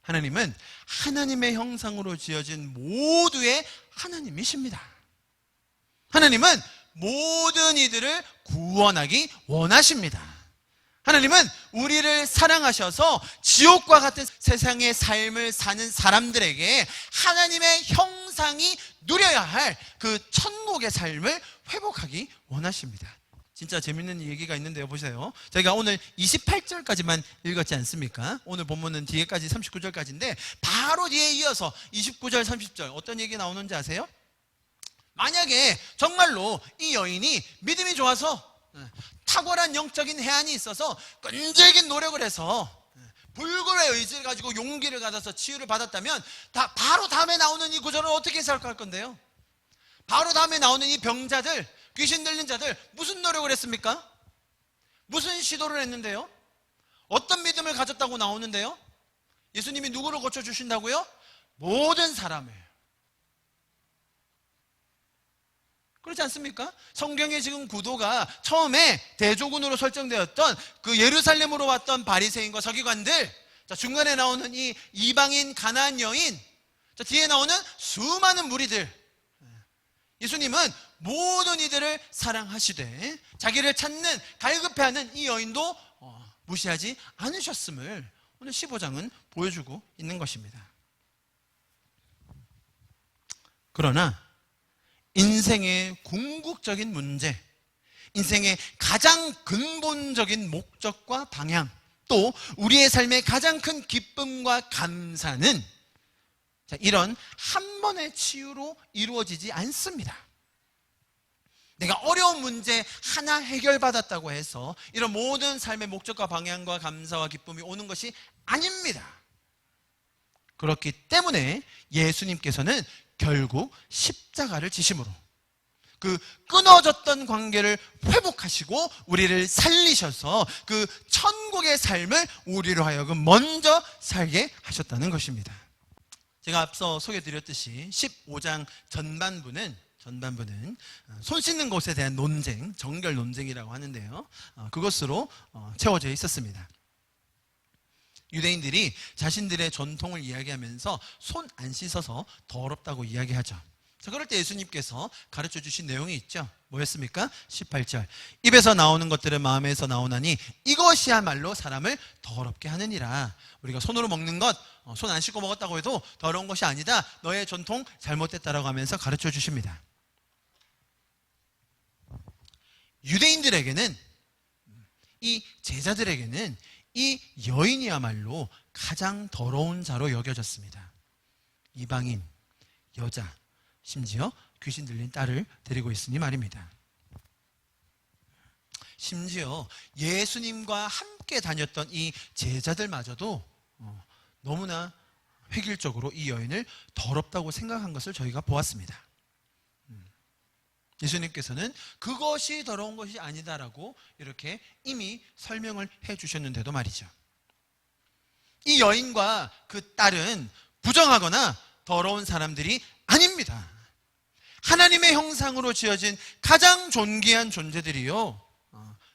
[SPEAKER 1] 하나님은 하나님의 형상으로 지어진 모두의 하나님이십니다. 하나님은 모든 이들을 구원하기 원하십니다. 하나님은 우리를 사랑하셔서 지옥과 같은 세상의 삶을 사는 사람들에게 하나님의 형상이 누려야 할 그 천국의 삶을 회복하기 원하십니다. 진짜 재밌는 얘기가 있는데요. 보세요. 저희가 오늘 28절까지만 읽었지 않습니까? 오늘 본문은 뒤에까지 39절까지인데 바로 뒤에 이어서 29절, 30절 어떤 얘기 나오는지 아세요? 만약에 정말로 이 여인이 믿음이 좋아서 탁월한 영적인 해안이 있어서 끈질긴 노력을 해서 불굴의 의지를 가지고 용기를 가져서 치유를 받았다면 바로 다음에 나오는 이 구절은 어떻게 해석할 건데요? 바로 다음에 나오는 이 병자들, 귀신 들린 자들 무슨 노력을 했습니까? 무슨 시도를 했는데요? 어떤 믿음을 가졌다고 나오는데요? 예수님이 누구를 고쳐주신다고요? 모든 사람을. 그렇지 않습니까? 성경의 지금 구도가 처음에 대조군으로 설정되었던 그 예루살렘으로 왔던 바리새인과 서기관들, 자, 중간에 나오는 이 이방인 가나안 여인, 자, 뒤에 나오는 수많은 무리들. 예수님은 모든 이들을 사랑하시되 자기를 찾는 갈급해하는 이 여인도 무시하지 않으셨음을 오늘 15장은 보여주고 있는 것입니다. 그러나 인생의 궁극적인 문제, 인생의 가장 근본적인 목적과 방향, 또 우리의 삶의 가장 큰 기쁨과 감사는 이런 한 번의 치유로 이루어지지 않습니다. 내가 어려운 문제 하나 해결받았다고 해서 이런 모든 삶의 목적과 방향과 감사와 기쁨이 오는 것이 아닙니다. 그렇기 때문에 예수님께서는 결국 십자가를 지심으로 그 끊어졌던 관계를 회복하시고 우리를 살리셔서 그 천국의 삶을 우리로 하여금 먼저 살게 하셨다는 것입니다. 제가 앞서 소개드렸듯이 15장 전반부는 손 씻는 것에 대한 논쟁, 정결 논쟁이라고 하는데요. 그것으로 채워져 있었습니다. 유대인들이 자신들의 전통을 이야기하면서 손 안 씻어서 더럽다고 이야기하죠. 자, 그럴 때 예수님께서 가르쳐 주신 내용이 있죠. 뭐였습니까? 18절. 입에서 나오는 것들은 마음에서 나오나니 이것이야말로 사람을 더럽게 하느니라. 우리가 손으로 먹는 것, 손 안 씻고 먹었다고 해도 더러운 것이 아니다. 너의 전통 잘못됐다라고 하면서 가르쳐 주십니다. 유대인들에게는, 이 제자들에게는 이 여인이야말로 가장 더러운 자로 여겨졌습니다. 이방인, 여자, 심지어 귀신 들린 딸을 데리고 있으니 말입니다. 심지어 예수님과 함께 다녔던 이 제자들마저도 너무나 획일적으로 이 여인을 더럽다고 생각한 것을 저희가 보았습니다. 예수님께서는 그것이 더러운 것이 아니다라고 이렇게 이미 설명을 해 주셨는데도 말이죠. 이 여인과 그 딸은 부정하거나 더러운 사람들이 아닙니다. 하나님의 형상으로 지어진 가장 존귀한 존재들이요,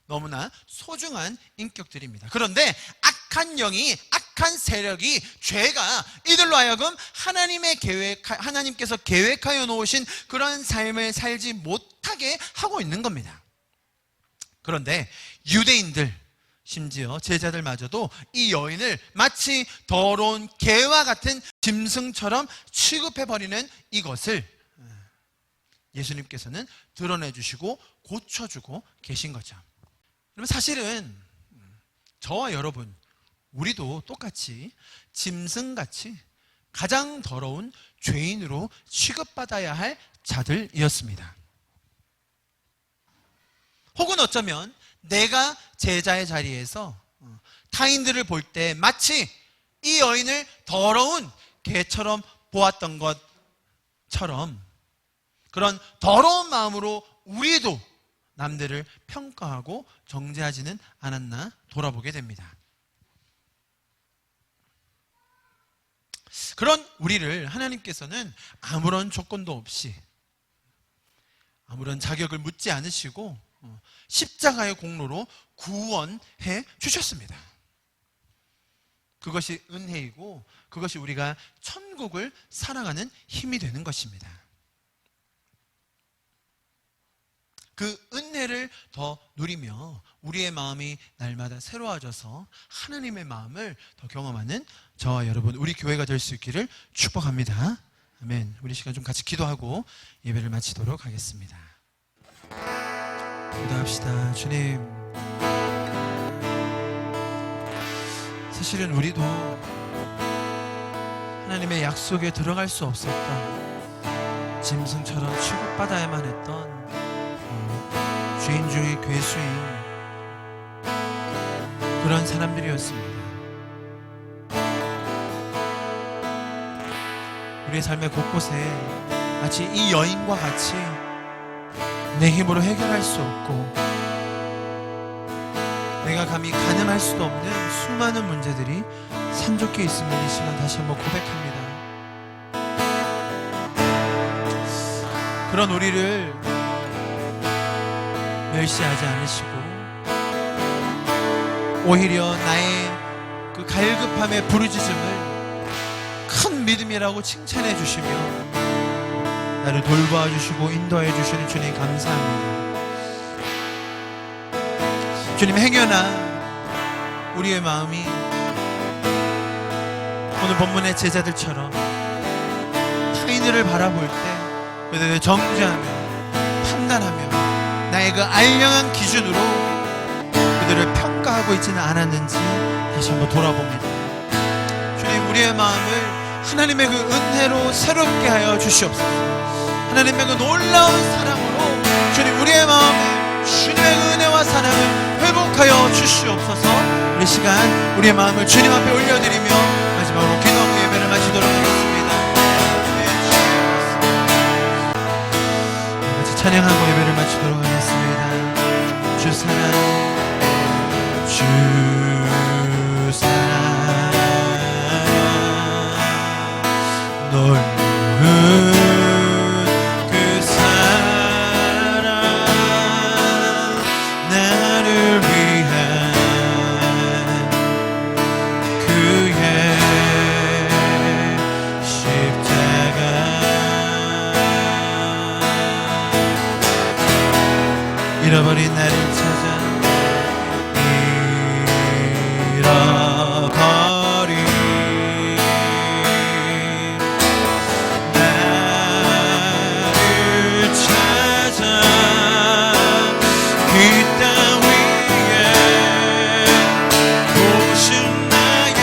[SPEAKER 1] 너무나 소중한 인격들입니다. 그런데 악한 영이, 악한 세력이, 죄가 이들로 하여금 하나님께서 계획하여 놓으신 그런 삶을 살지 못하게 하고 있는 겁니다. 그런데 유대인들, 심지어 제자들마저도 이 여인을 마치 더러운 개와 같은 짐승처럼 취급해버리는 이것을 예수님께서는 드러내주시고 고쳐주고 계신 거죠. 그러면 사실은 저와 여러분, 우리도 똑같이 짐승같이 가장 더러운 죄인으로 취급받아야 할 자들이었습니다. 혹은 어쩌면 내가 제자의 자리에서 타인들을 볼 때 마치 이 여인을 더러운 개처럼 보았던 것처럼 그런 더러운 마음으로 우리도 남들을 평가하고 정죄하지는 않았나 돌아보게 됩니다. 그런 우리를 하나님께서는 아무런 조건도 없이, 아무런 자격을 묻지 않으시고 십자가의 공로로 구원해 주셨습니다. 그것이 은혜이고 그것이 우리가 천국을 살아가는 힘이 되는 것입니다. 그 은혜를 더 누리며 우리의 마음이 날마다 새로워져서 하나님의 마음을 더 경험하는 저와 여러분, 우리 교회가 될 수 있기를 축복합니다. 아멘. 우리 시간 좀 같이 기도하고 예배를 마치도록 하겠습니다. 기도합시다. 주님, 사실은 우리도 하나님의 약속에 들어갈 수 없었던, 짐승처럼 취급받아야만 했던 죄인 중의 괴수인 그런 사람들이었습니다. 우리의 삶의 곳곳에 마치 이 여인과 같이 내 힘으로 해결할 수 없고 내가 감히 가늠할 수도 없는 수많은 문제들이 산적해 있음을 이 시간 다시 한번 고백합니다. 그런 우리를 멸시하지 않으시고 오히려 나의 그 갈급함의 부르짖음을 큰 믿음이라고 칭찬해 주시며 나를 돌봐 주시고 인도해 주시는 주님 감사합니다. 주님, 행여나 우리의 마음이 오늘 본문의 제자들처럼 타인들을 바라볼 때 그들을 정죄하며 판단하며 나의 그 알량한 기준으로 그들을 평가하고 있지는 않았는지 다시 한번 돌아봅니다. 주님, 우리의 마음을 하나님의 그 은혜로 새롭게 하여 주시옵소서. 하나님의 그 놀라운 사랑으로 주님, 우리의 마음을 주님의 그 은혜와 사랑을 회복하여 주시옵소서. 우리 시간 우리의 마음을 주님 앞에 올려드리며 마지막으로 기도하고 예배를 마치도록 하겠습니다. 같이 찬양하고 예배를 마치도록 하겠습니다. 주 사랑, 주 사랑, 넓은 그 사랑, 나를 위한 그의 십자가, 잃어버린 나를 찾아 잃어버린 나를 찾아 이 땅 위에 오신 나의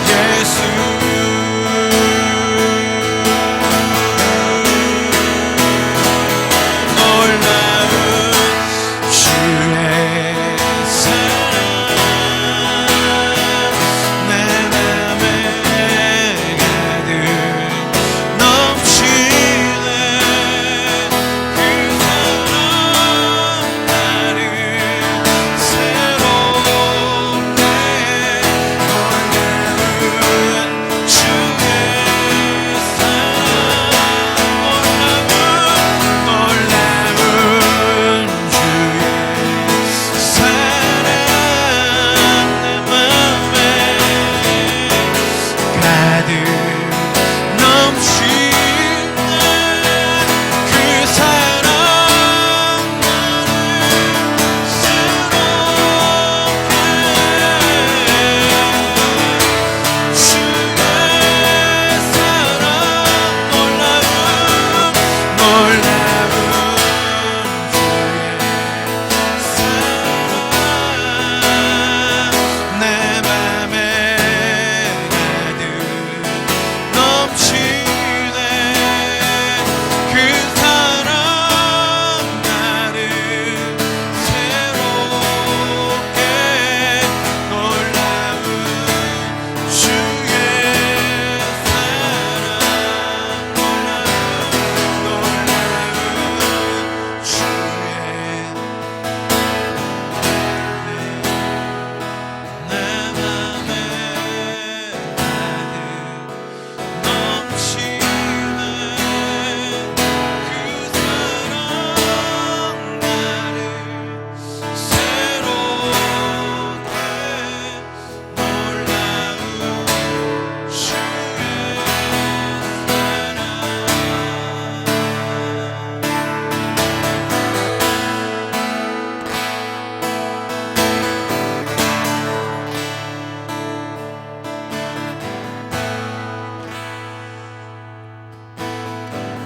[SPEAKER 1] 예수, 널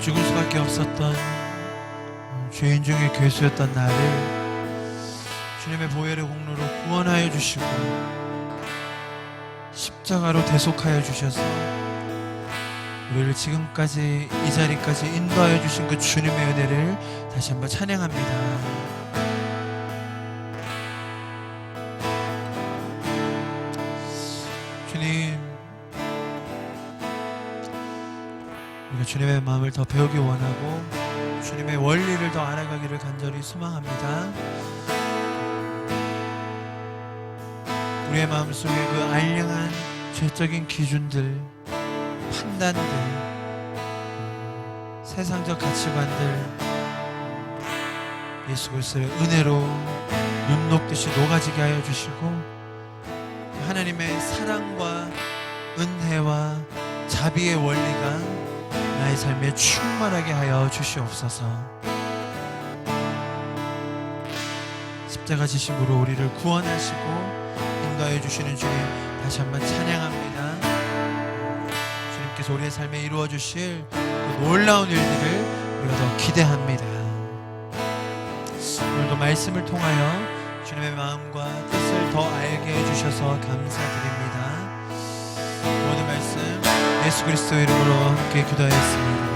[SPEAKER 1] 죽을 수밖에 없었던 죄인 중에 괴수였던 나를 주님의 보혈의 공로로 구원하여 주시고 십자가로 대속하여 주셔서 우리를 지금까지 이 자리까지 인도하여 주신 그 주님의 은혜를 다시 한번 찬양합니다. 주님, 우리가 주님의 마음을 더 배우기 원하고 주님의 원리를 더 알아가기를 간절히 소망합니다. 우리의 마음속에 그 알량한 죄적인 기준들, 판단들, 세상적 가치관들 예수 그리스도의 은혜로 눈 녹듯이 녹아지게 하여 주시고 하나님의 사랑과 은혜와 자비의 원리가 나의 삶에 충만하게 하여 주시옵소서. 십자가 지심으로 우리를 구원하시고 인도하여 주시는 주님 다시 한번 찬양합니다. 주님께서 우리의 삶에 이루어 주실 그 놀라운 일들을 우리가 더 기대합니다. 오늘도 말씀을 통하여 주님의 마음과 뜻을 더 알게 해주셔서 감사드립니다. 모든 말씀 예수 그리스도 이름으로 함께 기도하였습니다.